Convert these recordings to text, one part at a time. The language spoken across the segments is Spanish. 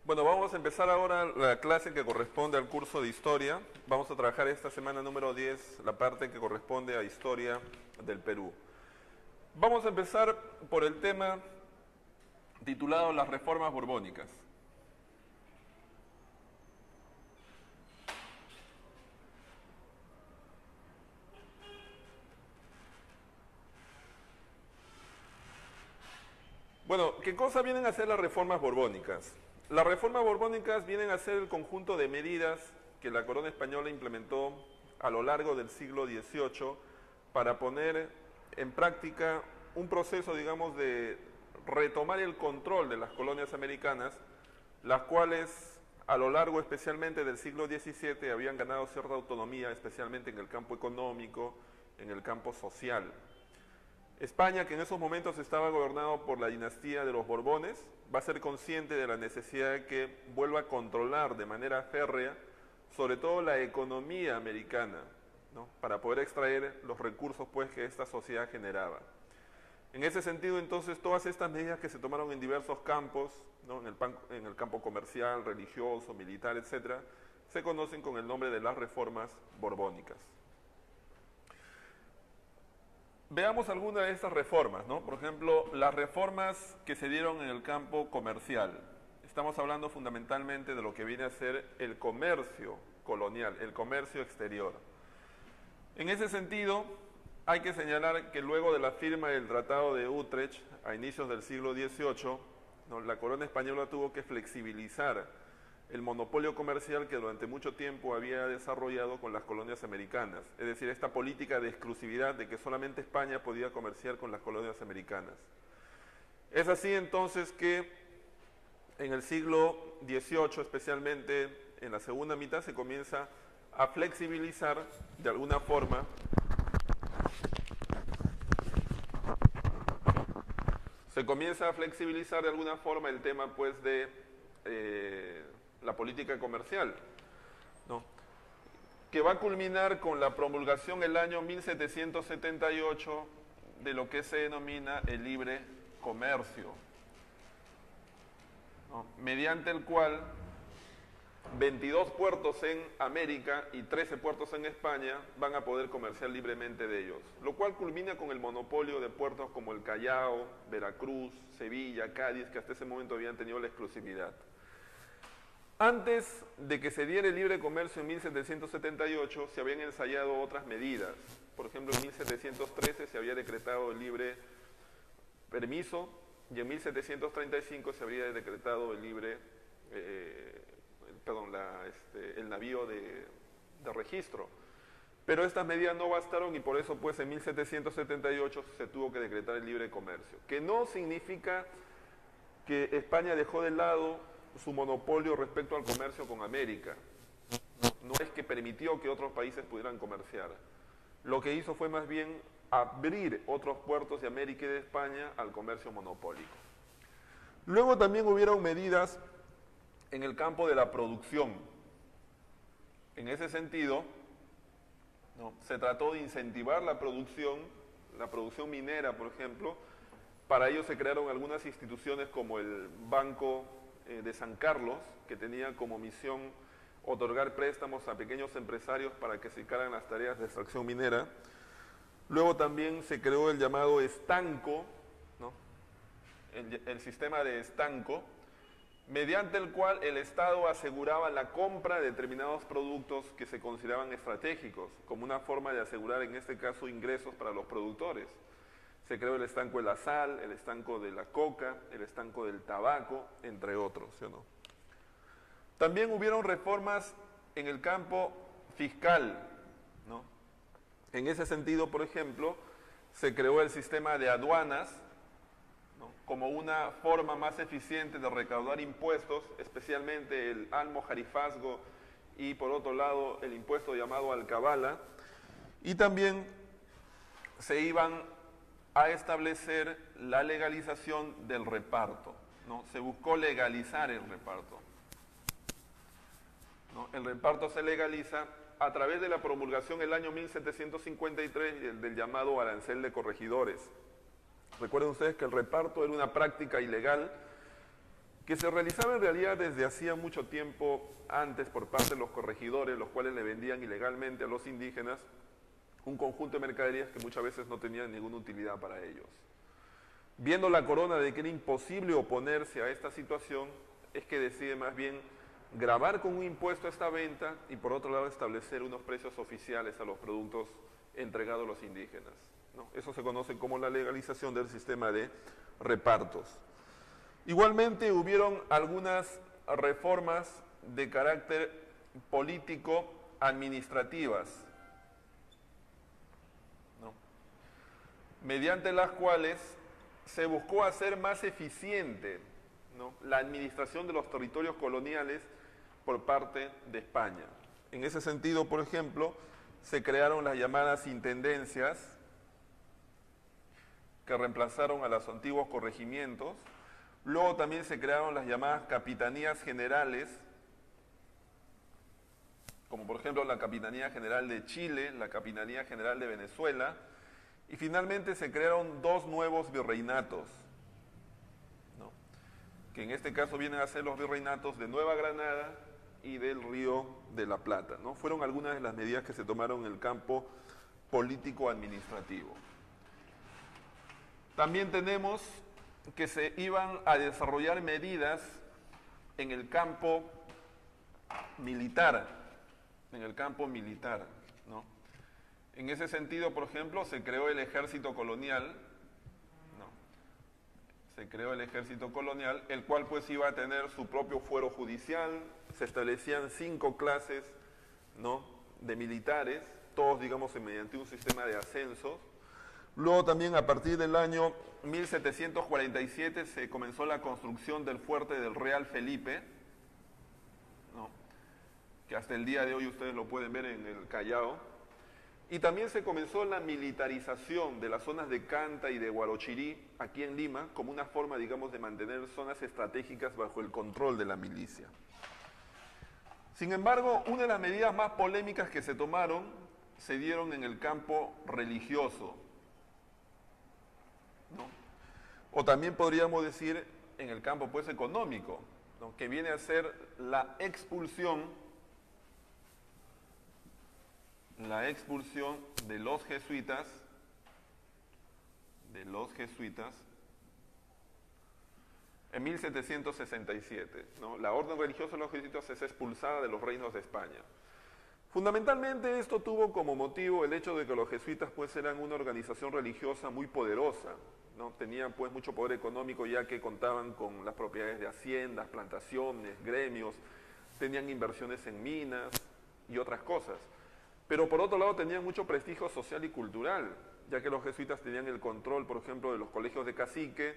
Bueno, vamos a empezar ahora la clase que corresponde al curso de Historia. Vamos a trabajar esta semana número 10, la parte que corresponde a Historia del Perú. Vamos a empezar por el tema titulado Las Reformas Borbónicas. Bueno, ¿qué cosa vienen a ser las reformas borbónicas? Las reformas borbónicas vienen a ser el conjunto de medidas que la corona española implementó a lo largo del siglo XVIII para poner en práctica un proceso, digamos, de retomar el control de las colonias americanas, las cuales a lo largo especialmente del siglo XVII habían ganado cierta autonomía, especialmente en el campo económico, en el campo social. España, que en esos momentos estaba gobernado por la dinastía de los Borbones, va a ser consciente de la necesidad de que vuelva a controlar de manera férrea, sobre todo la economía americana, ¿no?, para poder extraer los recursos pues, que esta sociedad generaba. En ese sentido, entonces, todas estas medidas que se tomaron en diversos campos, ¿no?, en el campo comercial, religioso, militar, etc., se conocen con el nombre de las reformas borbónicas. Veamos algunas de estas reformas, ¿no? Por ejemplo, las reformas que se dieron en el campo comercial. Estamos hablando fundamentalmente de lo que viene a ser el comercio colonial, el comercio exterior. En ese sentido, hay que señalar que luego de la firma del Tratado de Utrecht, a inicios del siglo XVIII, ¿no?, la corona española tuvo que flexibilizar el monopolio comercial que durante mucho tiempo había desarrollado con las colonias americanas, es decir, esta política de exclusividad de que solamente España podía comerciar con las colonias americanas. Es así entonces que en el siglo XVIII, especialmente en la segunda mitad, se comienza a flexibilizar de alguna forma el tema pues de la política comercial, ¿no?, que va a culminar con la promulgación el año 1778 de lo que se denomina el libre comercio, ¿no?, mediante el cual 22 puertos en América y 13 puertos en España van a poder comerciar libremente de ellos, lo cual culmina con el monopolio de puertos como el Callao, Veracruz, Sevilla, Cádiz, que hasta ese momento habían tenido la exclusividad. Antes de que se diera el libre comercio en 1778, se habían ensayado otras medidas. Por ejemplo, en 1713 se había decretado el libre permiso y en 1735 se habría decretado el libre, el navío de registro. Pero estas medidas no bastaron y por eso pues en 1778 se tuvo que decretar el libre comercio, que no significa que España dejó de lado su monopolio respecto al comercio con América. No es que permitió que otros países pudieran comerciar. Lo que hizo fue más bien abrir otros puertos de América y de España al comercio monopólico. Luego también hubieron medidas en el campo de la producción. En ese sentido, ¿no?, se trató de incentivar la producción minera, por ejemplo. Para ello se crearon algunas instituciones como el Banco de San Carlos, que tenía como misión otorgar préstamos a pequeños empresarios para que se dedicaran a las tareas de extracción minera. Luego también se creó el llamado estanco, ¿no?, el sistema de estanco, mediante el cual el Estado aseguraba la compra de determinados productos que se consideraban estratégicos, como una forma de asegurar, en este caso, ingresos para los productores. Se creó el estanco de la sal, el estanco de la coca, el estanco del tabaco, entre otros, ¿sí o no? También hubieron reformas en el campo fiscal, ¿no? En ese sentido, por ejemplo, se creó el sistema de aduanas, ¿no?, como una forma más eficiente de recaudar impuestos, especialmente el almojarifazgo y, por otro lado, el impuesto llamado alcabala. Y también se iban a establecer la legalización del reparto, ¿no? Se buscó legalizar el reparto, ¿no? El reparto se legaliza a través de la promulgación el año 1753 del llamado arancel de corregidores. Recuerden ustedes que el reparto era una práctica ilegal que se realizaba en realidad desde hacía mucho tiempo antes por parte de los corregidores, los cuales le vendían ilegalmente a los indígenas un conjunto de mercaderías que muchas veces no tenían ninguna utilidad para ellos. Viendo la corona de que era imposible oponerse a esta situación, es que decide más bien gravar con un impuesto esta venta y por otro lado establecer unos precios oficiales a los productos entregados a los indígenas, ¿no? Eso se conoce como la legalización del sistema de repartos. Igualmente hubieron algunas reformas de carácter político-administrativas, ¿no?, mediante las cuales se buscó hacer más eficiente, ¿no?, la administración de los territorios coloniales por parte de España. En ese sentido, por ejemplo, se crearon las llamadas intendencias, que reemplazaron a los antiguos corregimientos. Luego también se crearon las llamadas capitanías generales, como por ejemplo la Capitanía General de Chile, la Capitanía General de Venezuela, y finalmente se crearon dos nuevos virreinatos, ¿no?, que en este caso vienen a ser los virreinatos de Nueva Granada y del Río de la Plata, ¿no? Fueron algunas de las medidas que se tomaron en el campo político-administrativo. También tenemos que se iban a desarrollar medidas en el campo militar, ¿no? En ese sentido, por ejemplo, se creó el ejército colonial, ¿no? Se creó el ejército colonial, el cual pues iba a tener su propio fuero judicial, se establecían 5 clases, ¿no?, de militares, todos, digamos, mediante un sistema de ascensos. Luego también a partir del año 1747 se comenzó la construcción del fuerte del Real Felipe, ¿no?, que hasta el día de hoy ustedes lo pueden ver en el Callao. Y también se comenzó la militarización de las zonas de Canta y de Huarochirí, aquí en Lima, como una forma, digamos, de mantener zonas estratégicas bajo el control de la milicia. Sin embargo, una de las medidas más polémicas que se tomaron se dieron en el campo religioso, ¿no?, o también podríamos decir en el campo pues económico, ¿no?, que viene a ser la expulsión de los jesuitas en 1767, ¿no? La orden religiosa de los jesuitas es expulsada de los reinos de España. Fundamentalmente esto tuvo como motivo el hecho de que los jesuitas pues eran una organización religiosa muy poderosa, ¿no? Tenían pues mucho poder económico ya que contaban con las propiedades de haciendas, plantaciones, gremios, tenían inversiones en minas y otras cosas. Pero por otro lado tenían mucho prestigio social y cultural, ya que los jesuitas tenían el control, por ejemplo, de los colegios de cacique,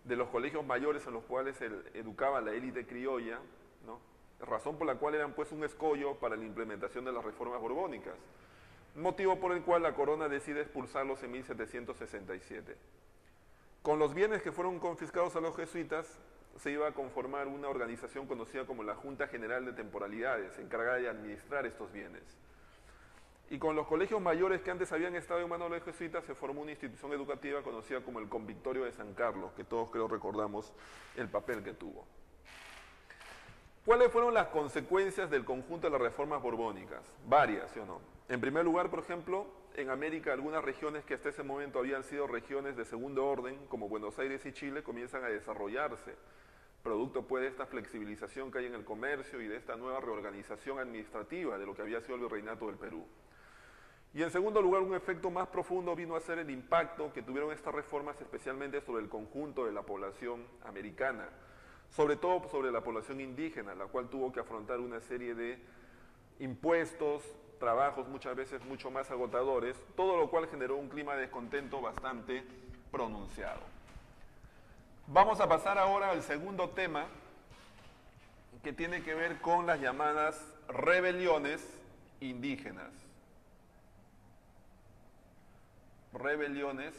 de los colegios mayores en los cuales se educaba la élite criolla, ¿no?, razón por la cual eran pues un escollo para la implementación de las reformas borbónicas, motivo por el cual la corona decide expulsarlos en 1767. Con los bienes que fueron confiscados a los jesuitas, se iba a conformar una organización conocida como la Junta General de Temporalidades, encargada de administrar estos bienes. Y con los colegios mayores que antes habían estado en manos de los jesuitas, se formó una institución educativa conocida como el Convictorio de San Carlos, que todos creo recordamos el papel que tuvo. ¿Cuáles fueron las consecuencias del conjunto de las reformas borbónicas? Varias, ¿sí o no? En primer lugar, por ejemplo, en América algunas regiones que hasta ese momento habían sido regiones de segundo orden, como Buenos Aires y Chile, comienzan a desarrollarse, producto pues de esta flexibilización que hay en el comercio y de esta nueva reorganización administrativa de lo que había sido el virreinato del Perú. Y en segundo lugar, un efecto más profundo vino a ser el impacto que tuvieron estas reformas especialmente sobre el conjunto de la población americana, sobre todo sobre la población indígena, la cual tuvo que afrontar una serie de impuestos, trabajos muchas veces mucho más agotadores, todo lo cual generó un clima de descontento bastante pronunciado. Vamos a pasar ahora al segundo tema, que tiene que ver con las llamadas rebeliones indígenas. Rebeliones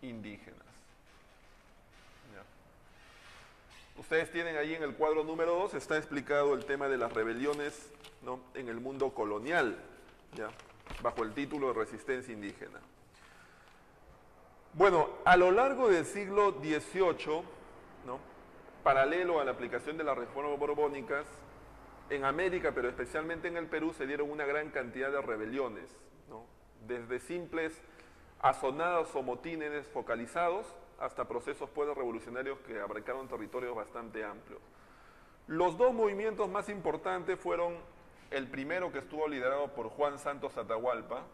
indígenas. Ya. Ustedes tienen ahí en el cuadro número 2, está explicado el tema de las rebeliones, ¿no?, en el mundo colonial, ¿ya?, bajo el título de resistencia indígena. Bueno, a lo largo del siglo XVIII, ¿no?, paralelo a la aplicación de las reformas borbónicas, en América, pero especialmente en el Perú, se dieron una gran cantidad de rebeliones, ¿no? Desde simples azonadas o motines focalizados hasta procesos pues, revolucionarios que abarcaron territorios bastante amplios. Los dos movimientos más importantes fueron el primero, que estuvo liderado por Juan Santos Atahualpa,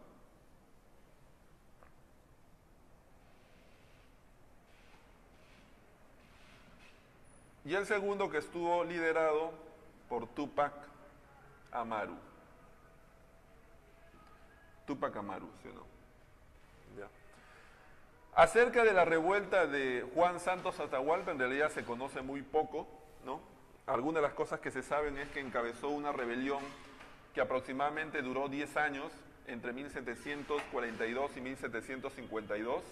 y el segundo, que estuvo liderado por Túpac Amaru. Túpac Amaru, ¿sí o no? Ya. Acerca de la revuelta de Juan Santos Atahualpa, en realidad se conoce muy poco, ¿no? Algunas de las cosas que se saben es que encabezó una rebelión que aproximadamente duró 10 años, entre 1742 y 1752.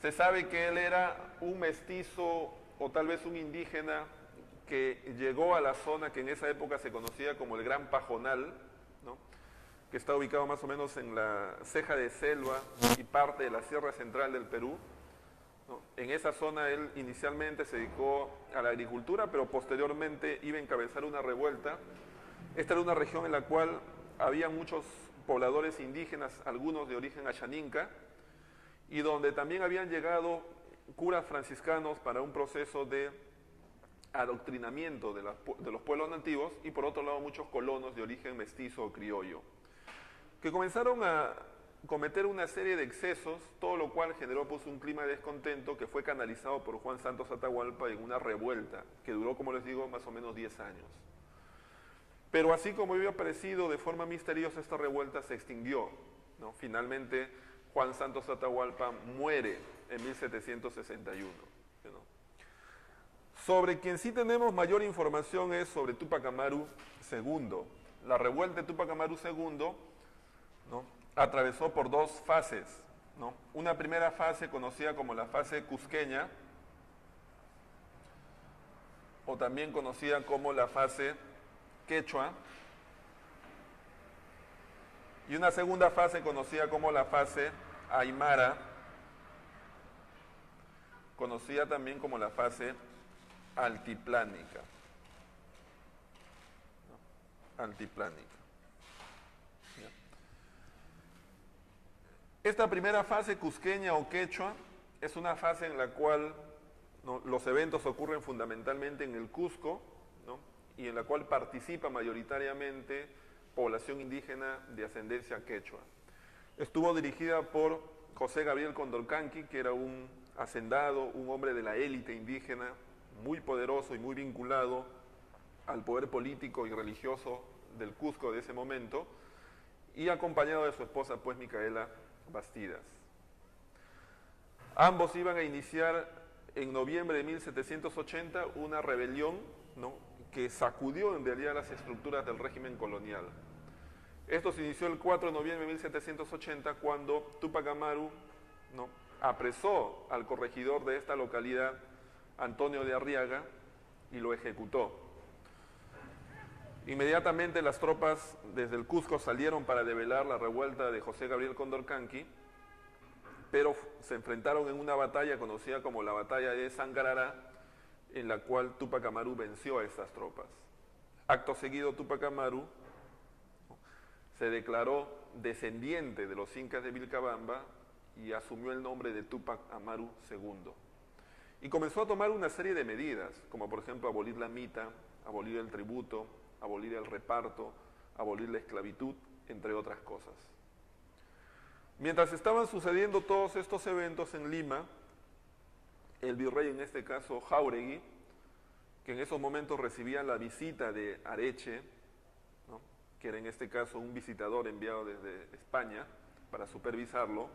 Se sabe que él era un mestizo o tal vez un indígena que llegó a la zona que en esa época se conocía como el Gran Pajonal, ¿no? Que está ubicado más o menos en la ceja de selva y parte de la Sierra Central del Perú, ¿no? En esa zona él inicialmente se dedicó a la agricultura, pero posteriormente iba a encabezar una revuelta. Esta era una región en la cual había muchos pobladores indígenas, algunos de origen ayaninca, y donde también habían llegado curas franciscanos para un proceso de adoctrinamiento de los pueblos nativos, y por otro lado muchos colonos de origen mestizo o criollo, que comenzaron a cometer una serie de excesos, todo lo cual generó pues un clima de descontento que fue canalizado por Juan Santos Atahualpa en una revuelta que duró, como les digo, más o menos 10 años. Pero así como había aparecido de forma misteriosa, esta revuelta se extinguió, ¿no? Finalmente Juan Santos Atahualpa muere en 1761. ¿no? Sobre quien sí tenemos mayor información es sobre Túpac Amaru II. La revuelta de Túpac Amaru II, ¿no? atravesó por dos fases, ¿no? Una primera fase conocida como la fase cusqueña, o también conocida como la fase quechua, y una segunda fase conocida como la fase aymara, conocida también como la fase altiplánica. ¿no? Altiplánica. Esta primera fase cusqueña o quechua es una fase en la cual, ¿no? los eventos ocurren fundamentalmente en el Cusco, ¿no? y en la cual participa mayoritariamente población indígena de ascendencia quechua. Estuvo dirigida por José Gabriel Condorcanqui, que era un hacendado, un hombre de la élite indígena, muy poderoso y muy vinculado al poder político y religioso del Cusco de ese momento, y acompañado de su esposa, pues, Micaela Bastidas. Ambos iban a iniciar en noviembre de 1780 una rebelión, ¿no? que sacudió en realidad las estructuras del régimen colonial. Esto se inició el 4 de noviembre de 1780 cuando Túpac Amaru, ¿no? apresó al corregidor de esta localidad, Antonio de Arriaga, y lo ejecutó. Inmediatamente las tropas desde el Cusco salieron para develar la revuelta de José Gabriel Condorcanqui, pero se enfrentaron en una batalla conocida como la batalla de Sangarará, en la cual Túpac Amaru venció a estas tropas. Acto seguido, Túpac Amaru se declaró descendiente de los incas de Vilcabamba y asumió el nombre de Túpac Amaru II. Y comenzó a tomar una serie de medidas, como por ejemplo abolir la mita, abolir el tributo, abolir el reparto, abolir la esclavitud, entre otras cosas. Mientras estaban sucediendo todos estos eventos en Lima, el virrey, en este caso Jáuregui, que en esos momentos recibía la visita de Areche, ¿no? que era en este caso un visitador enviado desde España para supervisarlo,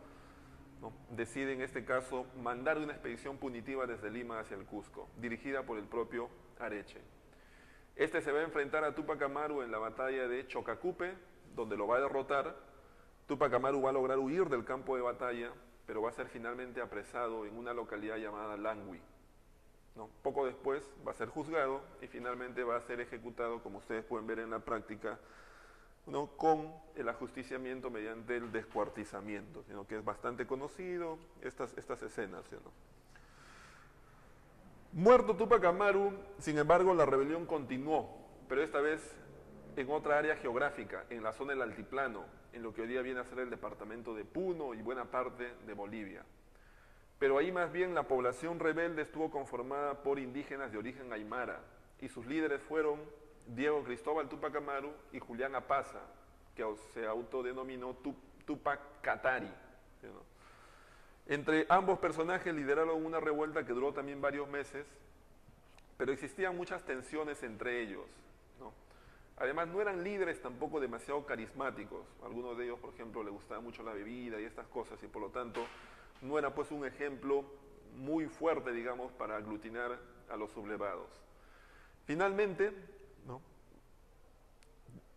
¿no? decide en este caso mandar una expedición punitiva desde Lima hacia el Cusco, dirigida por el propio Areche. Este se va a enfrentar a Túpac Amaru en la batalla de Chocacupe, donde lo va a derrotar. Túpac Amaru va a lograr huir del campo de batalla, pero va a ser finalmente apresado en una localidad llamada Langui. ¿no? Poco después va a ser juzgado y finalmente va a ser ejecutado, como ustedes pueden ver en la práctica, ¿no? con el ajusticiamiento mediante el descuartizamiento, sino que es bastante conocido estas escenas. ¿no? Muerto Túpac Amaru, sin embargo, la rebelión continuó, pero esta vez en otra área geográfica, en la zona del altiplano, en lo que hoy día viene a ser el departamento de Puno y buena parte de Bolivia. Pero ahí más bien la población rebelde estuvo conformada por indígenas de origen aymara, y sus líderes fueron Diego Cristóbal Túpac Amaru y Julián Apaza, que se autodenominó Túpac Katari, ¿no? Entre ambos personajes lideraron una revuelta que duró también varios meses, pero existían muchas tensiones entre ellos, ¿no? Además, no eran líderes tampoco demasiado carismáticos. Algunos de ellos, por ejemplo, les gustaba mucho la bebida y estas cosas, y por lo tanto, no era pues un ejemplo muy fuerte, digamos, para aglutinar a los sublevados. Finalmente, ¿no?,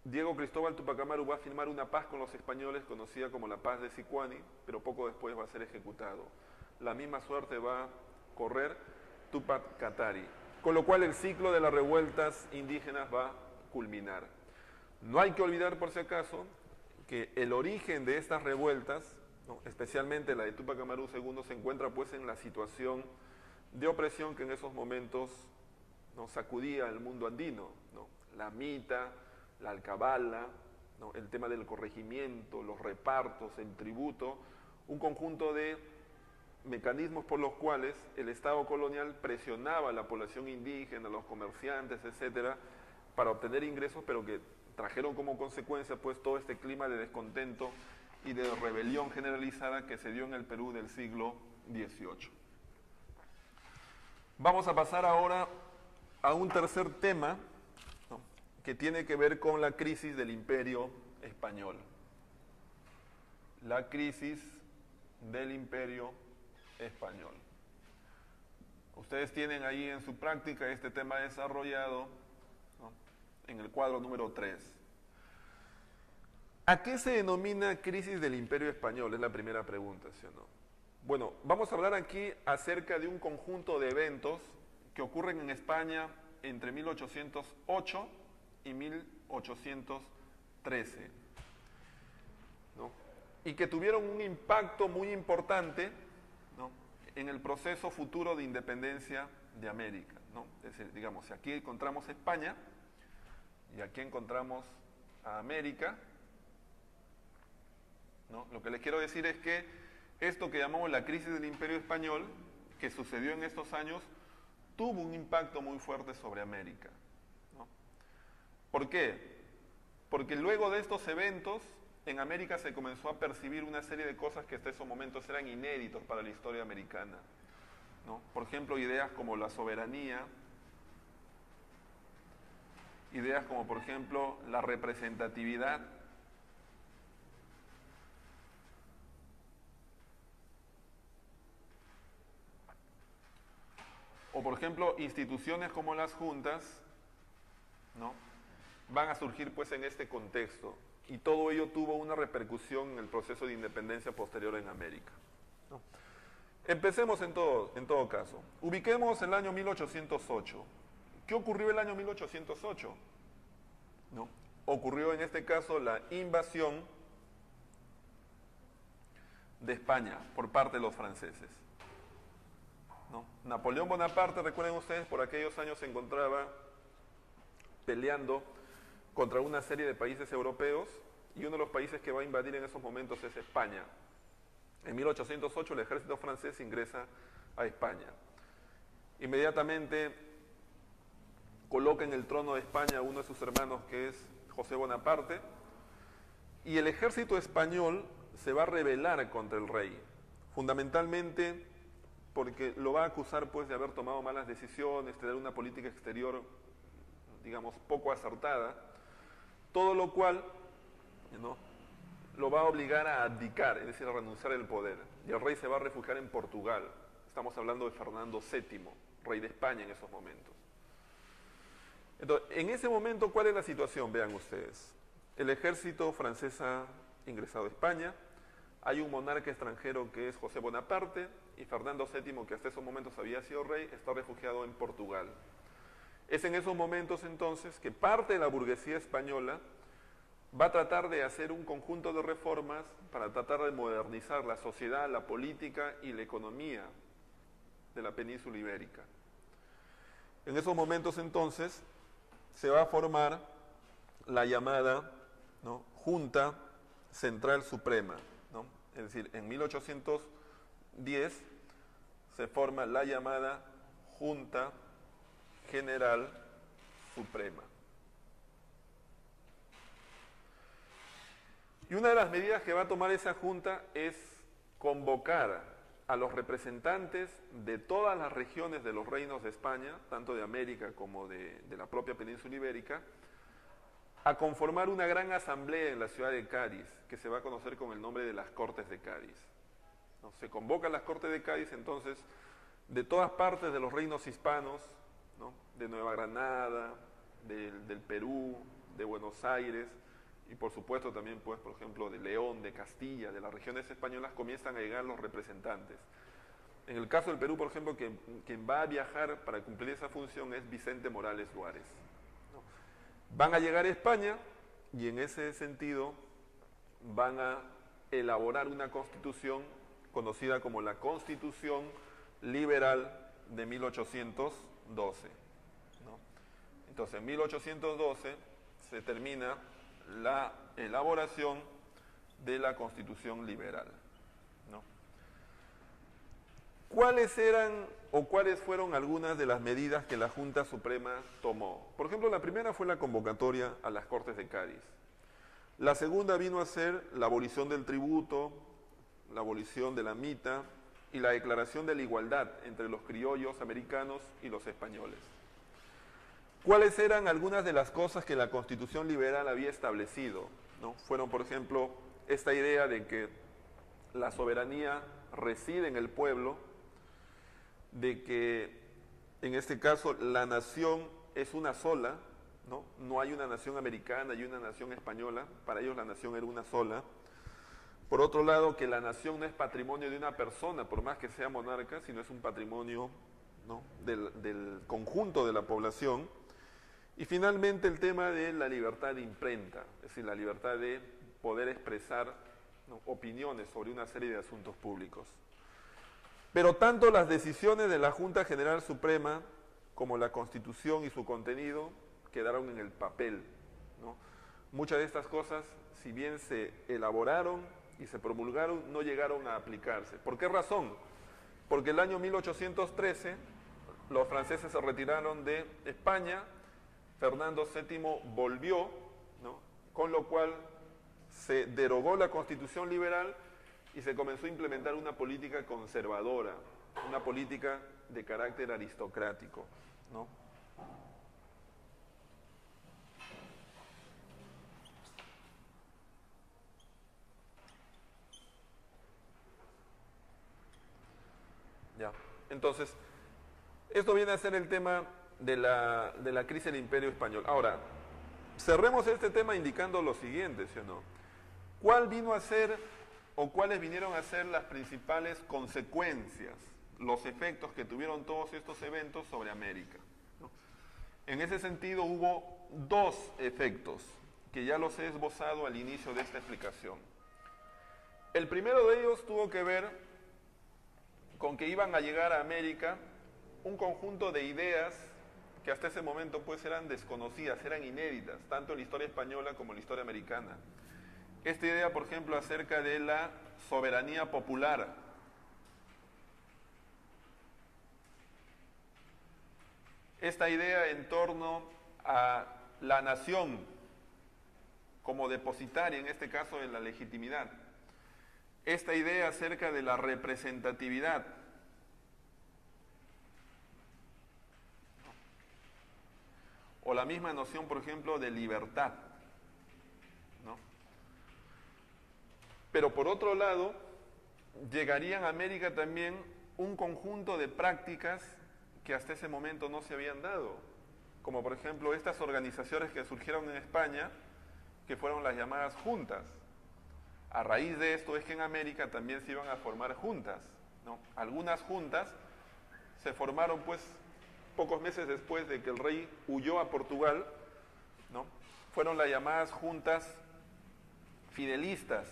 Diego Cristóbal Túpac Amaru va a firmar una paz con los españoles conocida como la Paz de Sicuani, pero poco después va a ser ejecutado. La misma suerte va a correr Túpac Katari, con lo cual el ciclo de las revueltas indígenas va a culminar. No hay que olvidar, por si acaso, que el origen de estas revueltas, ¿no?, especialmente la de Túpac Amaru II, se encuentra pues en la situación de opresión que en esos momentos, ¿no?, sacudía al mundo andino, ¿no? La mita, la alcabala, ¿no?, el tema del corregimiento, los repartos, el tributo, un conjunto de mecanismos por los cuales el Estado colonial presionaba a la población indígena, a los comerciantes, etcétera, para obtener ingresos, pero que trajeron como consecuencia pues todo este clima de descontento y de rebelión generalizada que se dio en el Perú del siglo XVIII. Vamos a pasar ahora a un tercer tema, ¿no?, que tiene que ver con la crisis del Imperio Español. La crisis del Imperio Español. Ustedes tienen ahí en su práctica este tema desarrollado, ¿no?, en el cuadro número 3. ¿A qué se denomina crisis del Imperio Español? Es la primera pregunta, ¿sí o no? Bueno, vamos a hablar aquí acerca de un conjunto de eventos que ocurren en España entre 1808 y 1813, ¿no?, y que tuvieron un impacto muy importante, ¿no?, en el proceso futuro de independencia de América, ¿no? Es decir, digamos, si aquí encontramos España y aquí encontramos a América, ¿no?, lo que les quiero decir es que esto que llamamos la crisis del Imperio Español, que sucedió en estos años, tuvo un impacto muy fuerte sobre América, ¿no? ¿Por qué? Porque luego de estos eventos, en América se comenzó a percibir una serie de cosas que hasta esos momentos eran inéditos para la historia americana, ¿no? Por ejemplo, ideas como la soberanía, ideas como, por ejemplo, la representatividad, o por ejemplo, instituciones como las juntas, ¿no?, van a surgir pues en este contexto, y todo ello tuvo una repercusión en el proceso de independencia posterior en América, ¿no? Empecemos en todo caso. Ubiquemos el año 1808. ¿Qué ocurrió el año 1808? ¿No? Ocurrió en este caso la invasión de España por parte de los franceses, ¿no? Napoleón Bonaparte, recuerden ustedes, por aquellos años se encontraba peleando contra una serie de países europeos, y uno de los países que va a invadir en esos momentos es España. En 1808 el ejército francés ingresa a España. Inmediatamente coloca en el trono de España a uno de sus hermanos, que es José Bonaparte, y el ejército español se va a rebelar contra el rey, fundamentalmente porque lo va a acusar pues de haber tomado malas decisiones, tener una política exterior, digamos, poco acertada, todo lo cual, ¿no?, lo va a obligar a abdicar, es decir, a renunciar al poder, y el rey se va a refugiar en Portugal. Estamos hablando de Fernando VII, rey de España en esos momentos. Entonces, en ese momento, ¿cuál es la situación? Vean ustedes. El ejército francés ha ingresado a España, hay un monarca extranjero que es José Bonaparte, y Fernando VII, que hasta esos momentos había sido rey, está refugiado en Portugal. Es en esos momentos entonces que parte de la burguesía española va a tratar de hacer un conjunto de reformas para tratar de modernizar la sociedad, la política y la economía de la península ibérica. En esos momentos entonces se va a formar la llamada, ¿no?, Junta Central Suprema, ¿no? Es decir, en 1810 se forma la llamada Junta General Suprema. Y una de las medidas que va a tomar esa junta es convocar a los representantes de todas las regiones de los reinos de España, tanto de América como de la propia península ibérica, a conformar una gran asamblea en la ciudad de Cádiz, que se va a conocer con el nombre de las Cortes de Cádiz. ¿No? Se convocan las Cortes de Cádiz, entonces, de todas partes de los reinos hispanos, ¿no?, de Nueva Granada, del Perú, de Buenos Aires, y por supuesto también, pues, por ejemplo, de León, de Castilla, de las regiones españolas, comienzan a llegar los representantes. En el caso del Perú, por ejemplo, quien va a viajar para cumplir esa función es Vicente Morales Suárez, ¿no? Van a llegar a España y en ese sentido van a elaborar una constitución conocida como la Constitución Liberal de 1812, ¿no? Entonces, en 1812 se termina la elaboración de la Constitución Liberal, ¿no? ¿Cuáles eran o cuáles fueron algunas de las medidas que la Junta Suprema tomó? Por ejemplo, la primera fue la convocatoria a las Cortes de Cádiz. La segunda vino a ser la abolición del tributo, la abolición de la mita y la declaración de la igualdad entre los criollos americanos y los españoles. ¿Cuáles eran algunas de las cosas que la Constitución Liberal había establecido, ¿no? Fueron, por ejemplo, esta idea de que la soberanía reside en el pueblo, de que, en este caso, la nación es una sola, ¿no? No hay una nación americana y una nación española, para ellos la nación era una sola. Por otro lado, que la nación no es patrimonio de una persona, por más que sea monarca, sino es un patrimonio, ¿no?, del conjunto de la población. Y finalmente el tema de la libertad de imprenta, es decir, la libertad de poder expresar, ¿no?, opiniones sobre una serie de asuntos públicos. Pero tanto las decisiones de la Junta General Suprema como la Constitución y su contenido quedaron en el papel, ¿no? Muchas de estas cosas, si bien se elaboraron y se promulgaron, no llegaron a aplicarse. ¿Por qué razón? Porque el año 1813 los franceses se retiraron de España, Fernando VII volvió, ¿no?, con lo cual se derogó la Constitución Liberal y se comenzó a implementar una política conservadora, una política de carácter aristocrático, ¿no? Ya. Entonces, esto viene a ser el tema de la crisis del Imperio Español. Ahora, cerremos este tema indicando lo siguiente, ¿sí o no? ¿Cuál vino a ser o cuáles vinieron a ser las principales consecuencias, los efectos que tuvieron todos estos eventos sobre América, ¿no? En ese sentido hubo dos efectos que ya los he esbozado al inicio de esta explicación. El primero de ellos tuvo que ver con que iban a llegar a América un conjunto de ideas que hasta ese momento pues eran desconocidas, eran inéditas, tanto en la historia española como en la historia americana. Esta idea, por ejemplo, acerca de la soberanía popular. Esta idea en torno a la nación como depositaria, en este caso, de la legitimidad. Esta idea acerca de la representatividad. O la misma noción, por ejemplo, de libertad, ¿no? Pero por otro lado, llegarían a América también un conjunto de prácticas que hasta ese momento no se habían dado, como por ejemplo estas organizaciones que surgieron en España, que fueron las llamadas juntas. A raíz de esto es que en América también se iban a formar juntas, ¿no? Algunas juntas se formaron pues pocos meses después de que el rey huyó a Portugal, ¿no? Fueron las llamadas juntas fidelistas,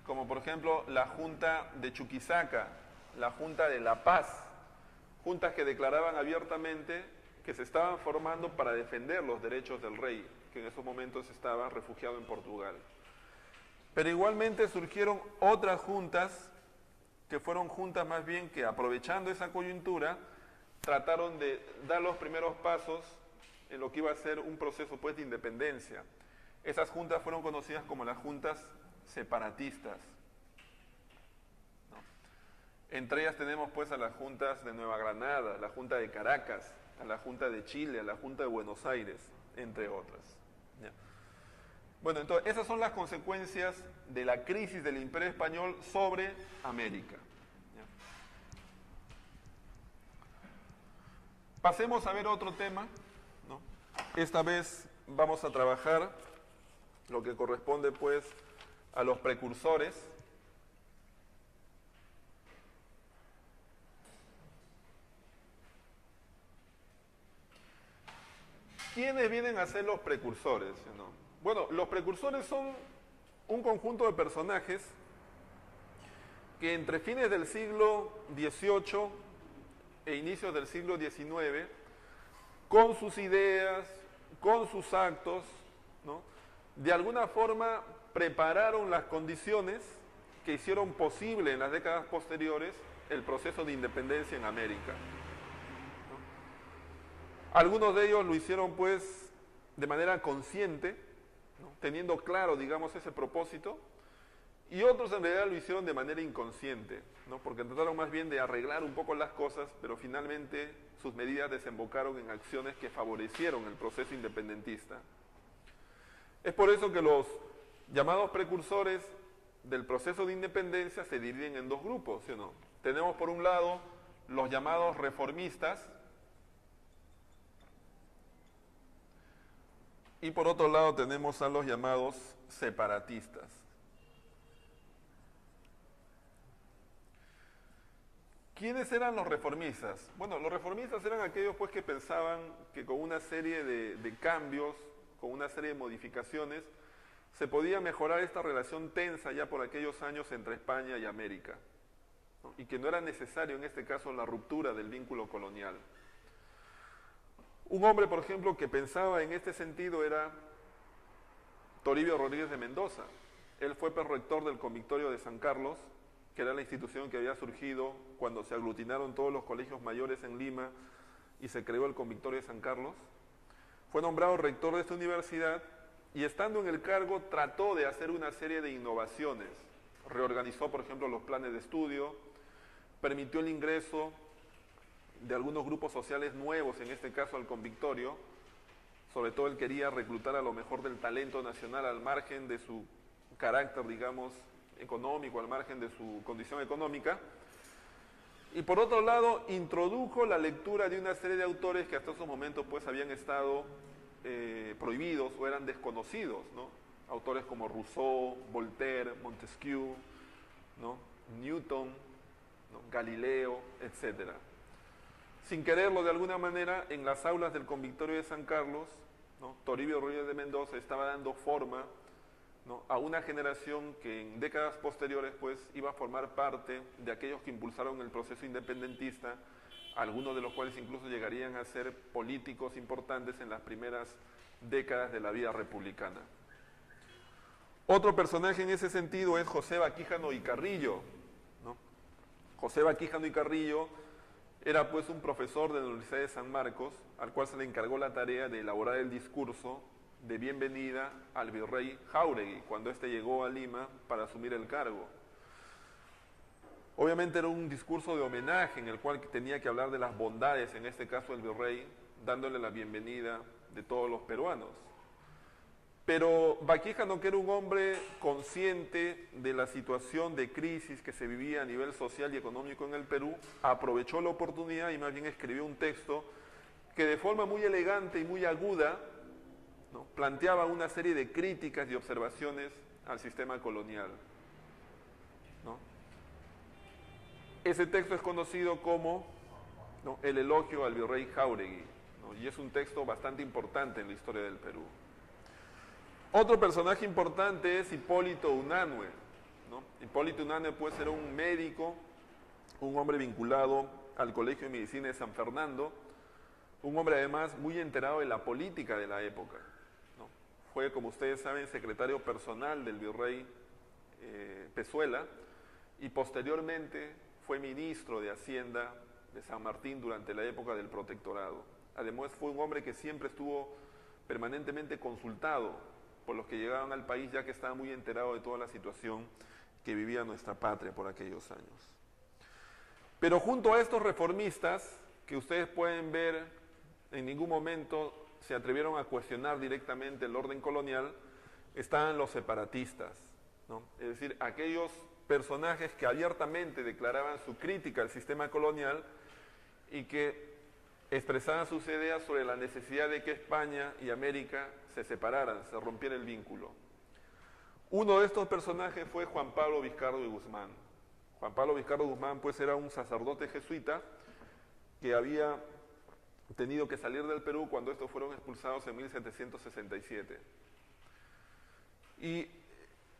como por ejemplo la Junta de Chuquisaca, la Junta de La Paz, juntas que declaraban abiertamente que se estaban formando para defender los derechos del rey, que en esos momentos estaba refugiado en Portugal. Pero igualmente surgieron otras juntas, que fueron juntas más bien que, aprovechando esa coyuntura, trataron de dar los primeros pasos en lo que iba a ser un proceso pues de independencia. Esas juntas fueron conocidas como las juntas separatistas, ¿no? Entre ellas tenemos pues a las juntas de Nueva Granada, la Junta de Caracas, a la Junta de Chile, a la Junta de Buenos Aires, entre otras. ¿Ya? Bueno, entonces esas son las consecuencias de la crisis del Imperio Español sobre América. ¿Ya? Pasemos a ver otro tema, ¿no? Esta vez vamos a trabajar lo que corresponde pues a los precursores. ¿Quiénes vienen a ser los precursores? ¿No? Bueno, los precursores son un conjunto de personajes que entre fines del siglo XVIII e inicios del siglo XIX, con sus ideas, con sus actos, ¿no?, de alguna forma prepararon las condiciones que hicieron posible en las décadas posteriores el proceso de independencia en América. Algunos de ellos lo hicieron pues de manera consciente, ¿no?, teniendo claro, digamos, ese propósito, y otros en realidad lo hicieron de manera inconsciente, ¿no?, porque trataron más bien de arreglar un poco las cosas, pero finalmente sus medidas desembocaron en acciones que favorecieron el proceso independentista. Es por eso que los llamados precursores del proceso de independencia se dividen en dos grupos, ¿sí o no? Tenemos por un lado los llamados reformistas, y por otro lado tenemos a los llamados separatistas. ¿Quiénes eran los reformistas? Bueno, los reformistas eran aquellos pues que pensaban que con una serie de cambios, con una serie de modificaciones, se podía mejorar esta relación tensa ya por aquellos años entre España y América, ¿no?, y que no era necesario en este caso la ruptura del vínculo colonial. Un hombre, por ejemplo, que pensaba en este sentido era Toribio Rodríguez de Mendoza. Él fue rector del Convictorio de San Carlos, que era la institución que había surgido cuando se aglutinaron todos los colegios mayores en Lima y se creó el Convictorio de San Carlos. Fue nombrado rector de esta universidad y, estando en el cargo, trató de hacer una serie de innovaciones. Reorganizó, por ejemplo, los planes de estudio, permitió el ingreso de algunos grupos sociales nuevos, en este caso al Convictorio. Sobre todo él quería reclutar a lo mejor del talento nacional al margen de su carácter, digamos, económico, al margen de su condición económica. Y por otro lado, introdujo la lectura de una serie de autores que hasta esos momentos pues habían estado prohibidos o eran desconocidos, ¿no? Autores como Rousseau, Voltaire, Montesquieu, ¿no?, Newton, ¿no?, Galileo, etc. Sin quererlo de alguna manera, en las aulas del Convictorio de San Carlos, ¿no?, Toribio Rodríguez de Mendoza estaba dando forma, ¿no?, a una generación que en décadas posteriores pues iba a formar parte de aquellos que impulsaron el proceso independentista, algunos de los cuales incluso llegarían a ser políticos importantes en las primeras décadas de la vida republicana. Otro personaje en ese sentido es José Baquíjano y Carrillo, ¿no? José Baquíjano y Carrillo era pues un profesor de la Universidad de San Marcos, al cual se le encargó la tarea de elaborar el discurso de bienvenida al virrey Jáuregui, cuando éste llegó a Lima para asumir el cargo. Obviamente era un discurso de homenaje en el cual tenía que hablar de las bondades, en este caso del virrey, dándole la bienvenida de todos los peruanos. Pero Baquíjano, que era un hombre consciente de la situación de crisis que se vivía a nivel social y económico en el Perú, aprovechó la oportunidad y más bien escribió un texto que de forma muy elegante y muy aguda, ¿no?, planteaba una serie de críticas y observaciones al sistema colonial, ¿no? Ese texto es conocido como, ¿no?, el elogio al virrey Jáuregui, ¿no?, y es un texto bastante importante en la historia del Perú. Otro personaje importante es Hipólito Unanue, ¿no? Hipólito Unanue pues era un médico, un hombre vinculado al Colegio de Medicina de San Fernando, un hombre además muy enterado de la política de la época, ¿no? Fue, como ustedes saben, secretario personal del virrey Pezuela y posteriormente fue ministro de Hacienda de San Martín durante la época del protectorado. Además fue un hombre que siempre estuvo permanentemente consultado por los que llegaban al país, ya que estaba muy enterado de toda la situación que vivía nuestra patria por aquellos años. Pero junto a estos reformistas, que ustedes pueden ver, en ningún momento se atrevieron a cuestionar directamente el orden colonial, estaban los separatistas, ¿no? Es decir, aquellos personajes que abiertamente declaraban su crítica al sistema colonial y que expresaban sus ideas sobre la necesidad de que España y América se separaran, se rompiera el vínculo. Uno de estos personajes fue Juan Pablo Vizcardo y Guzmán. Juan Pablo Vizcardo Guzmán pues era un sacerdote jesuita que había tenido que salir del Perú cuando estos fueron expulsados en 1767. Y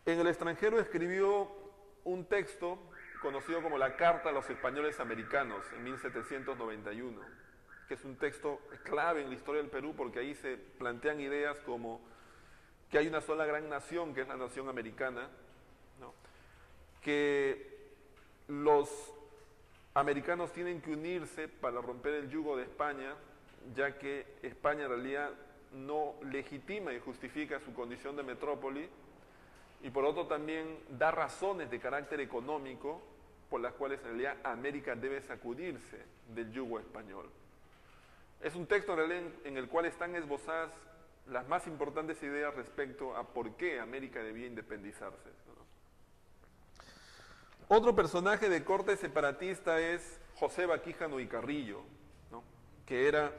en el extranjero escribió un texto conocido como la Carta a los Españoles Americanos en 1791, que es un texto clave en la historia del Perú porque ahí se plantean ideas como que hay una sola gran nación, que es la nación americana, ¿no? Que los americanos tienen que unirse para romper el yugo de España, ya que España en realidad no legitima y justifica su condición de metrópoli, y por otro también da razones de carácter económico por las cuales en realidad América debe sacudirse del yugo español. Es un texto en realidad en el cual están esbozadas las más importantes ideas respecto a por qué América debía independizarse, ¿no? Otro personaje de corte separatista es José Baquíjano y Carrillo, ¿no? Que era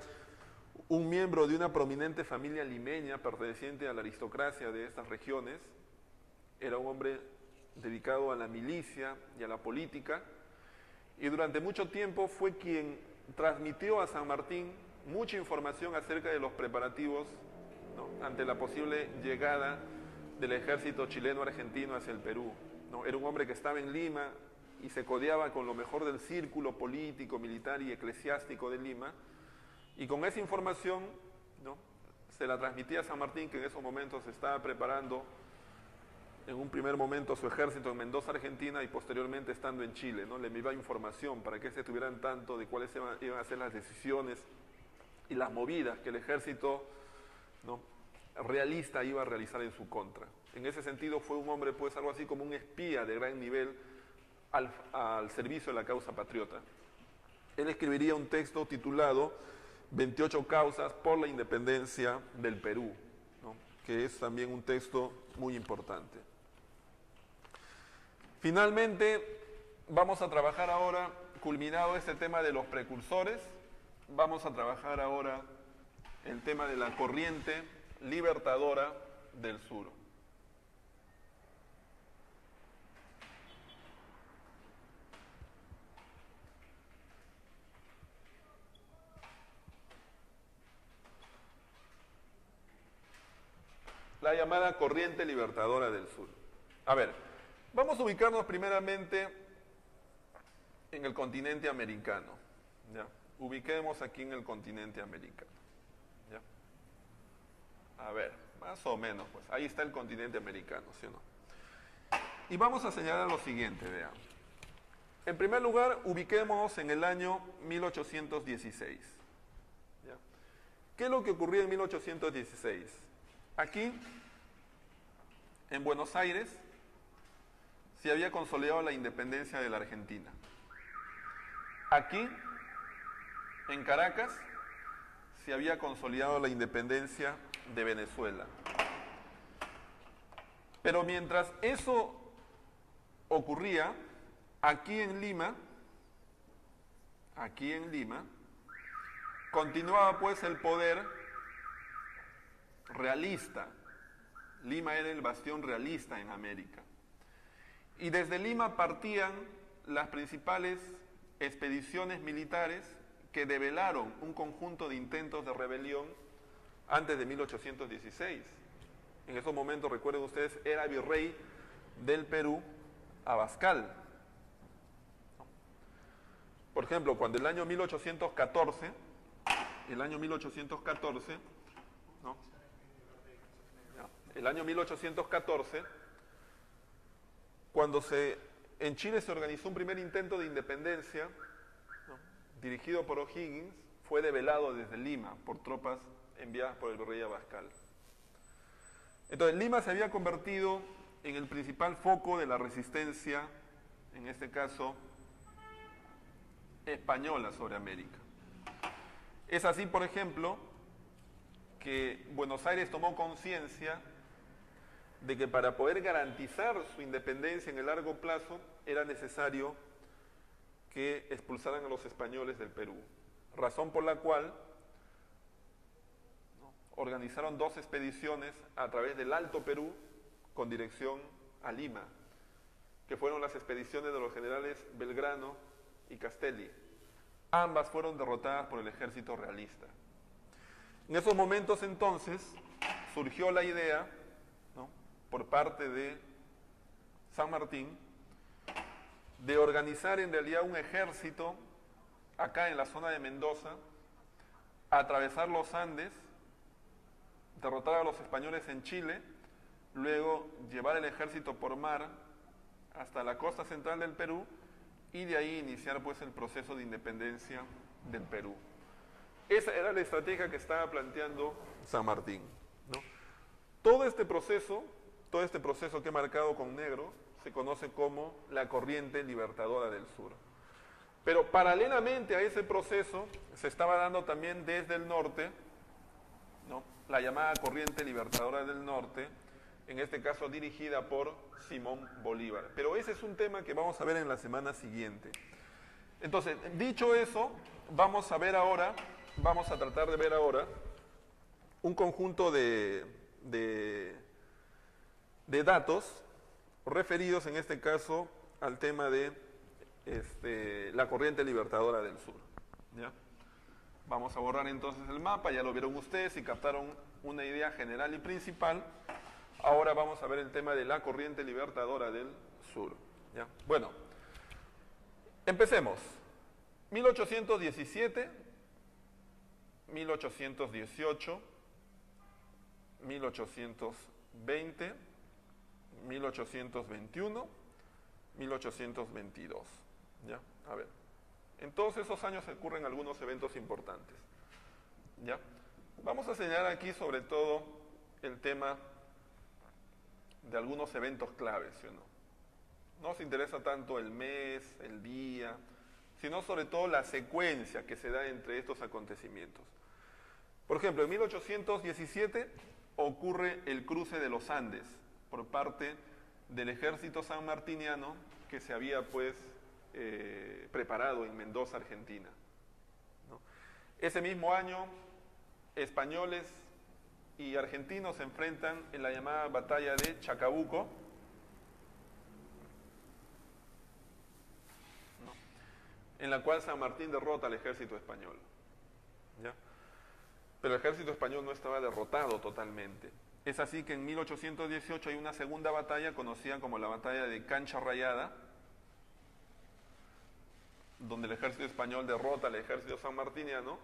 un miembro de una prominente familia limeña perteneciente a la aristocracia de estas regiones. Era un hombre dedicado a la milicia y a la política, y durante mucho tiempo fue quien transmitió a San Martín mucha información acerca de los preparativos, ¿no?, ante la posible llegada del ejército chileno-argentino hacia el Perú, ¿no? Era un hombre que estaba en Lima y se codeaba con lo mejor del círculo político, militar y eclesiástico de Lima, y con esa información, ¿no?, se la transmitía a San Martín, que en esos momentos se estaba preparando en un primer momento su ejército en Mendoza, Argentina, y posteriormente estando en Chile, ¿no? Le enviaba información para que se tuvieran tanto de cuáles iban a ser las decisiones y las movidas que el ejército, ¿no?, realista iba a realizar en su contra. En ese sentido fue un hombre pues algo así como un espía de gran nivel al servicio de la causa patriota. Él escribiría un texto titulado 28 causas por la independencia del Perú, ¿no?, que es también un texto muy importante. Finalmente, vamos a trabajar ahora, culminado este tema de los precursores, vamos a trabajar ahora el tema de la corriente libertadora del sur. La llamada corriente libertadora del sur. A ver, vamos a ubicarnos primeramente en el continente americano, ¿ya? Ubiquemos aquí en el continente americano, ¿ya? A ver, más o menos, pues, ahí está el continente americano, ¿sí o no? Y vamos a señalar lo siguiente, vean. En primer lugar, ubiquémonos en el año 1816, ¿ya? ¿Qué es lo que ocurrió en 1816? Aquí, en Buenos Aires, se había consolidado la independencia de la Argentina. Aquí, en Caracas, se había consolidado la independencia de Venezuela. Pero mientras eso ocurría, aquí en Lima, continuaba pues el poder realista. Lima era el bastión realista en América. Y desde Lima partían las principales expediciones militares que develaron un conjunto de intentos de rebelión antes de 1816. En esos momentos, recuerden ustedes, era virrey del Perú Abascal. Por ejemplo, cuando el año 1814, ¿no? El año 1814, cuando en Chile se organizó un primer intento de independencia, ¿no?, dirigido por O'Higgins, fue develado desde Lima por tropas enviadas por el virrey Abascal. Entonces, Lima se había convertido en el principal foco de la resistencia, en este caso, española sobre América. Es así, por ejemplo, que Buenos Aires tomó conciencia de que para poder garantizar su independencia en el largo plazo era necesario que expulsaran a los españoles del Perú, razón por la cual, ¿no?, organizaron 2 expediciones a través del Alto Perú con dirección a Lima, que fueron las expediciones de los generales Belgrano y Castelli. Ambas fueron derrotadas por el ejército realista. En esos momentos entonces surgió la idea, ¿no?, por parte de San Martín de organizar en realidad un ejército acá en la zona de Mendoza, atravesar los Andes, derrotar a los españoles en Chile, luego llevar el ejército por mar hasta la costa central del Perú y de ahí iniciar pues el proceso de independencia del Perú. Esa era la estrategia que estaba planteando San Martín, ¿no? Todo este proceso que he marcado con negro se conoce como la corriente libertadora del sur. Pero paralelamente a ese proceso se estaba dando también desde el norte, ¿no?, la llamada corriente libertadora del norte, en este caso dirigida por Simón Bolívar. Pero ese es un tema que vamos a ver en la semana siguiente. Entonces, dicho eso, vamos a tratar de ver ahora un conjunto de datos referidos en este caso al tema de la corriente libertadora del sur, ¿ya? Vamos a borrar entonces el mapa, ya lo vieron ustedes y captaron una idea general y principal. Ahora vamos a ver el tema de la corriente libertadora del sur, ¿ya? Bueno, empecemos. 1817, 1818, 1820, 1821, 1822, ¿ya? A ver, en todos esos años ocurren algunos eventos importantes, ¿ya? Vamos a señalar aquí sobre todo el tema de algunos eventos claves, ¿sí o no? No nos interesa tanto el mes, el día, sino sobre todo la secuencia que se da entre estos acontecimientos. Por ejemplo, en 1817 ocurre el cruce de los Andes por parte del ejército sanmartiniano que se había pues preparado en Mendoza, Argentina, ¿no? Ese mismo año, españoles y argentinos se enfrentan en la llamada batalla de Chacabuco, ¿no?, en la cual San Martín derrota al ejército español, ¿ya? Pero el ejército español no estaba derrotado totalmente. Es así que en 1818 hay una segunda batalla conocida como la batalla de Cancha Rayada, donde el ejército español derrota al ejército sanmartiniano,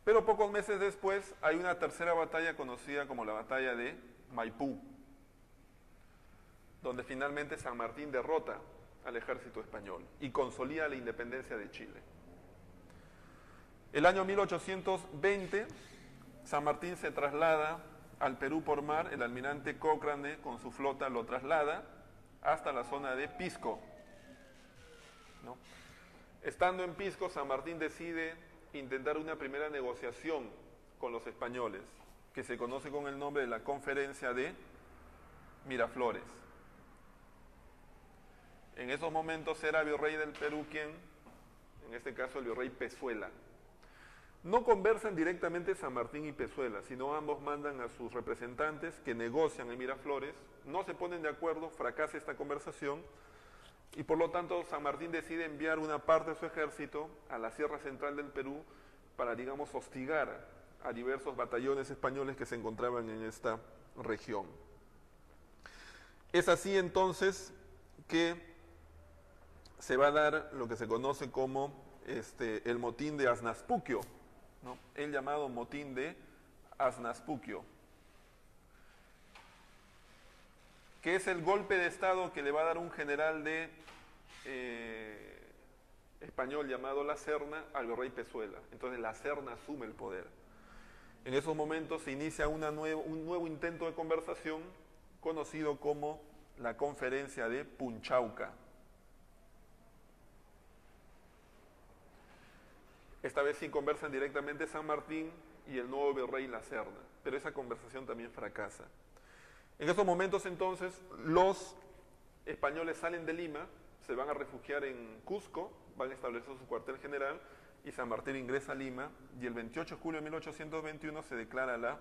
pero pocos meses después hay una tercera batalla conocida como la batalla de Maipú, donde finalmente San Martín derrota al ejército español y consolida la independencia de Chile. El año 1820, San Martín se traslada al Perú por mar, el almirante Cochrane con su flota lo traslada hasta la zona de Pisco, ¿no? Estando en Pisco, San Martín decide intentar una primera negociación con los españoles, que se conoce con el nombre de la Conferencia de Miraflores. En esos momentos era virrey del Perú quien, en este caso el virrey Pezuela. No conversan directamente San Martín y Pezuela, sino ambos mandan a sus representantes que negocian en Miraflores, no se ponen de acuerdo, fracasa esta conversación y por lo tanto San Martín decide enviar una parte de su ejército a la Sierra Central del Perú para, digamos, hostigar a diversos batallones españoles que se encontraban en esta región. Es así entonces que se va a dar lo que se conoce como el motín de Aznaspuquio, ¿no? El llamado motín de Aznaspuquio, que es el golpe de Estado que le va a dar un general de español llamado La Serna al virrey Pezuela. Entonces La Serna asume el poder. En esos momentos se inicia un nuevo intento de conversación conocido como la Conferencia de Punchauca. Esta vez sí conversan directamente San Martín y el nuevo virrey La Serna, pero esa conversación también fracasa. En esos momentos entonces los españoles salen de Lima, se van a refugiar en Cusco, van a establecer su cuartel general y San Martín ingresa a Lima y el 28 de julio de 1821 se declara la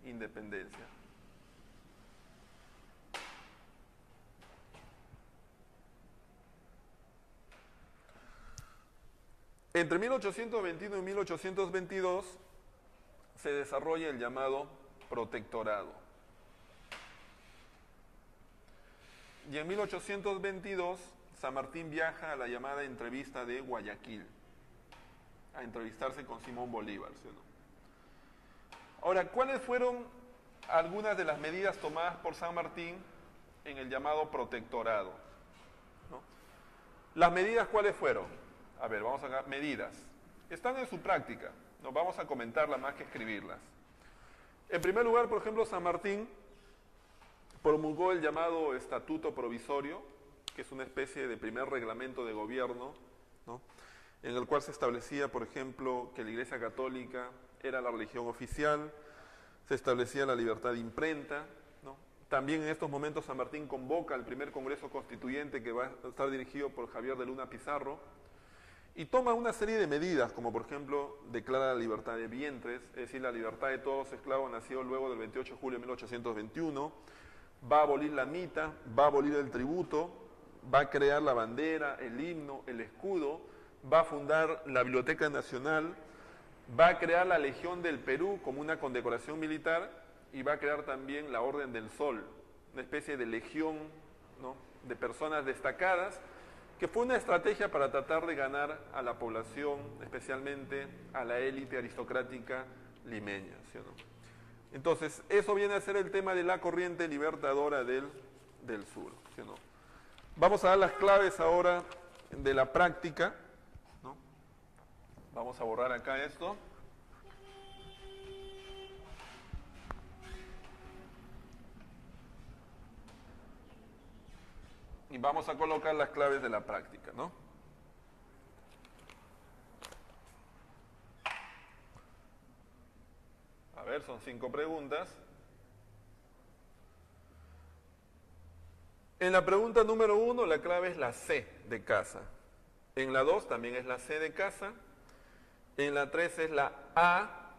independencia. Entre 1821 y 1822 se desarrolla el llamado protectorado. Y en 1822 San Martín viaja a la llamada entrevista de Guayaquil, a entrevistarse con Simón Bolívar, ¿sí o no? Ahora, ¿cuáles fueron algunas de las medidas tomadas por San Martín en el llamado protectorado? ¿No? ¿Las medidas cuáles fueron? A ver, vamos a ver, medidas. Están en su práctica, no vamos a comentarlas más que escribirlas. En primer lugar, por ejemplo, San Martín promulgó el llamado Estatuto Provisorio, que es una especie de primer reglamento de gobierno, ¿no? En el cual se establecía, por ejemplo, que la Iglesia Católica era la religión oficial, se establecía la libertad de imprenta, ¿no? También en estos momentos San Martín convoca al primer Congreso Constituyente que va a estar dirigido por Javier de Luna Pizarro, y toma una serie de medidas, como por ejemplo, declara la libertad de vientres, es decir, la libertad de todos esclavos nacidos luego del 28 de julio de 1821, va a abolir la mita, va a abolir el tributo, va a crear la bandera, el himno, el escudo, va a fundar la Biblioteca Nacional, va a crear la Legión del Perú como una condecoración militar y va a crear también la Orden del Sol, una especie de legión, ¿no?, de personas destacadas, que fue una estrategia para tratar de ganar a la población, especialmente a la élite aristocrática limeña, ¿sí o no? Entonces, eso viene a ser el tema de la corriente libertadora del sur, ¿sí o no? Vamos a dar las claves ahora de la práctica, ¿no? Vamos a borrar acá esto. Y vamos a colocar las claves de la práctica, ¿no? A ver, son 5 preguntas. En la pregunta número 1, la clave es la C de casa. En la 2 también es la C de casa. En la 3 es la A.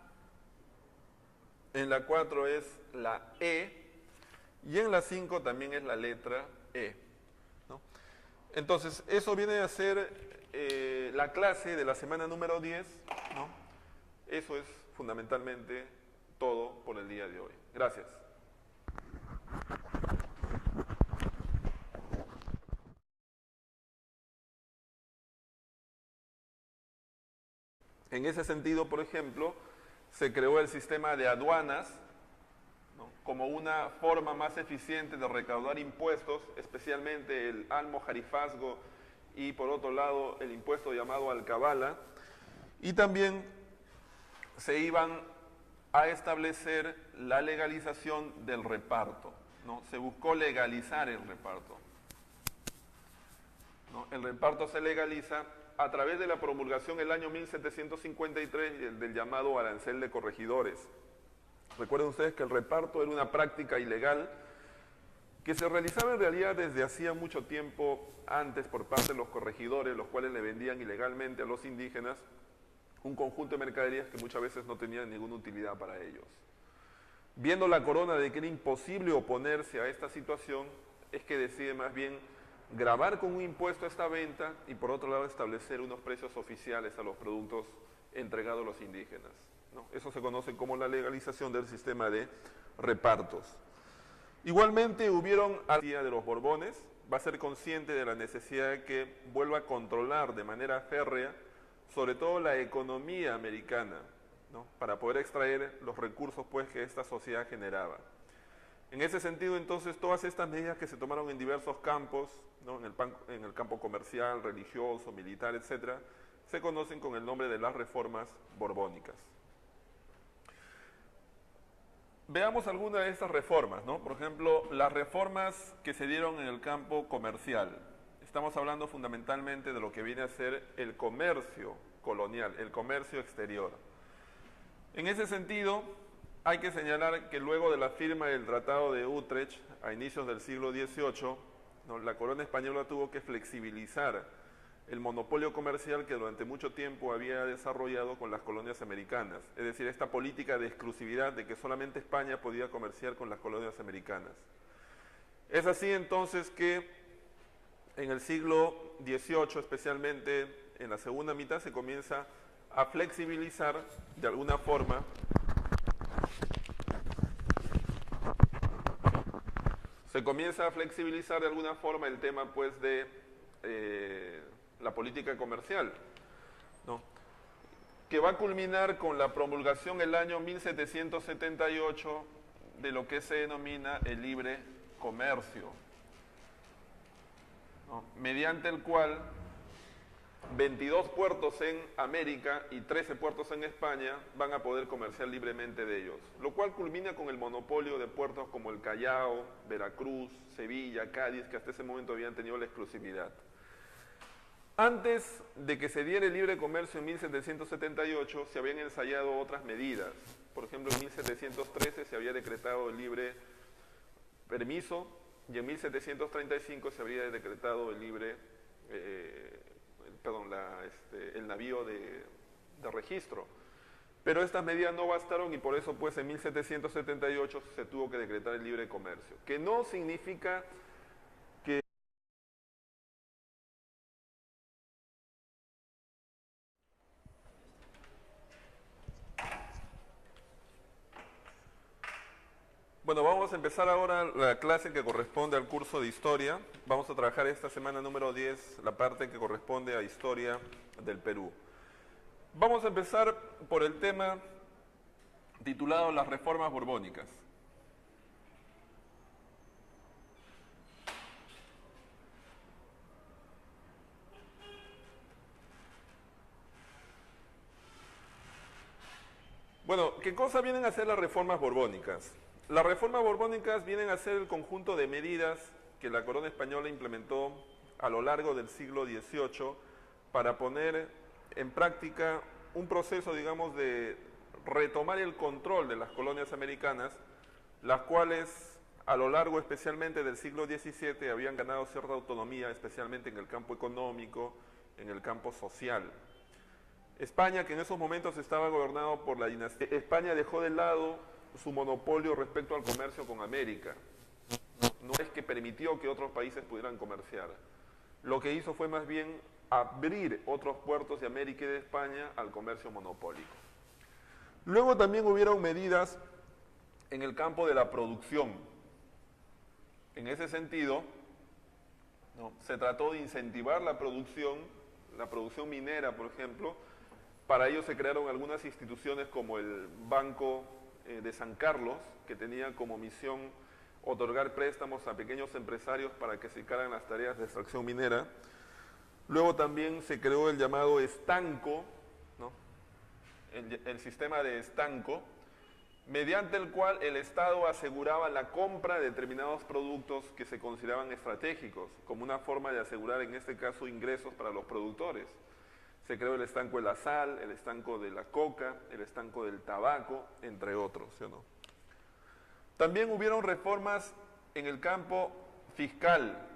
En la 4 es la E. Y en la 5 también es la letra E, ¿no? Entonces, eso viene a ser la clase de la semana número 10, ¿no? Eso es fundamentalmente todo por el día de hoy. Gracias. En ese sentido, por ejemplo, se creó el sistema de aduanas, ¿no?, como una forma más eficiente de recaudar impuestos, especialmente el almojarifazgo y, por otro lado, el impuesto llamado alcabala. Y también se iban a establecer la legalización del reparto, ¿no? Se buscó legalizar el reparto, ¿no? El reparto se legaliza a través de la promulgación el año 1753 del llamado arancel de corregidores. Recuerden ustedes que el reparto era una práctica ilegal que se realizaba en realidad desde hacía mucho tiempo antes por parte de los corregidores, los cuales le vendían ilegalmente a los indígenas un conjunto de mercaderías que muchas veces no tenían ninguna utilidad para ellos. Viendo la corona de que era imposible oponerse a esta situación, es que decide más bien gravar con un impuesto esta venta y por otro lado establecer unos precios oficiales a los productos entregados a los indígenas, ¿no? Eso se conoce como la legalización del sistema de repartos. Igualmente hubieron a la dinastía de los Borbones, va a ser consciente de la necesidad de que vuelva a controlar de manera férrea sobre todo la economía americana, ¿no? Para poder extraer los recursos pues, que esta sociedad generaba. En ese sentido, entonces, todas estas medidas que se tomaron en diversos campos, ¿no? En el campo comercial, religioso, militar, etcétera, se conocen con el nombre de las reformas borbónicas. Veamos algunas de estas reformas, ¿no? Por ejemplo, las reformas que se dieron en el campo comercial. Estamos hablando fundamentalmente de lo que viene a ser el comercio colonial, el comercio exterior. En ese sentido, hay que señalar que luego de la firma del Tratado de Utrecht, a inicios del siglo XVIII, ¿no? La corona española tuvo que flexibilizar el monopolio comercial que durante mucho tiempo había desarrollado con las colonias americanas. Es decir, esta política de exclusividad de que solamente España podía comerciar con las colonias americanas. Es así entonces que en el siglo XVIII, especialmente en la segunda mitad, se comienza a flexibilizar de alguna forma el tema pues de la política comercial, ¿no? Que va a culminar con la promulgación el año 1778 de lo que se denomina el libre comercio, ¿no? Mediante el cual 22 puertos en América y 13 puertos en España van a poder comerciar libremente de ellos, lo cual culmina con el monopolio de puertos como el Callao, Veracruz, Sevilla, Cádiz, que hasta ese momento habían tenido la exclusividad. Antes de que se diera el libre comercio en 1778, se habían ensayado otras medidas. Por ejemplo, en 1713 se había decretado el libre permiso y en 1735 se había decretado el libre, el navío de registro. Pero estas medidas no bastaron y por eso pues en 1778 se tuvo que decretar el libre comercio, que no significa que Bueno, vamos a empezar ahora la clase que corresponde al curso de Historia. Vamos a trabajar esta semana número 10, la parte que corresponde a Historia del Perú. Vamos a empezar por el tema titulado Las Reformas Borbónicas. Bueno, ¿qué cosa vienen a ser las reformas borbónicas? Las reformas borbónicas vienen a ser el conjunto de medidas que la corona española implementó a lo largo del siglo XVIII para poner en práctica un proceso, digamos, de retomar el control de las colonias americanas, las cuales a lo largo especialmente del siglo XVII habían ganado cierta autonomía, especialmente en el campo económico, en el campo social. España, que en esos momentos estaba gobernado por la dinastía, España dejó de lado su monopolio respecto al comercio con América. No es que permitió que otros países pudieran comerciar. Lo que hizo fue más bien abrir otros puertos de América y de España al comercio monopólico. Luego también hubieron medidas en el campo de la producción. En ese sentido, ¿no? Se trató de incentivar la producción minera, por ejemplo. Para ello se crearon algunas instituciones como el Banco de San Carlos, que tenía como misión otorgar préstamos a pequeños empresarios para que se encarguen las tareas de extracción minera. Luego también se creó el llamado estanco, ¿no? el sistema de estanco, mediante el cual el Estado aseguraba la compra de determinados productos que se consideraban estratégicos, como una forma de asegurar en este caso ingresos para los productores. Se creó el estanco de la sal, el estanco de la coca, el estanco del tabaco, entre otros, ¿sí o no? También hubieron reformas en el campo fiscal.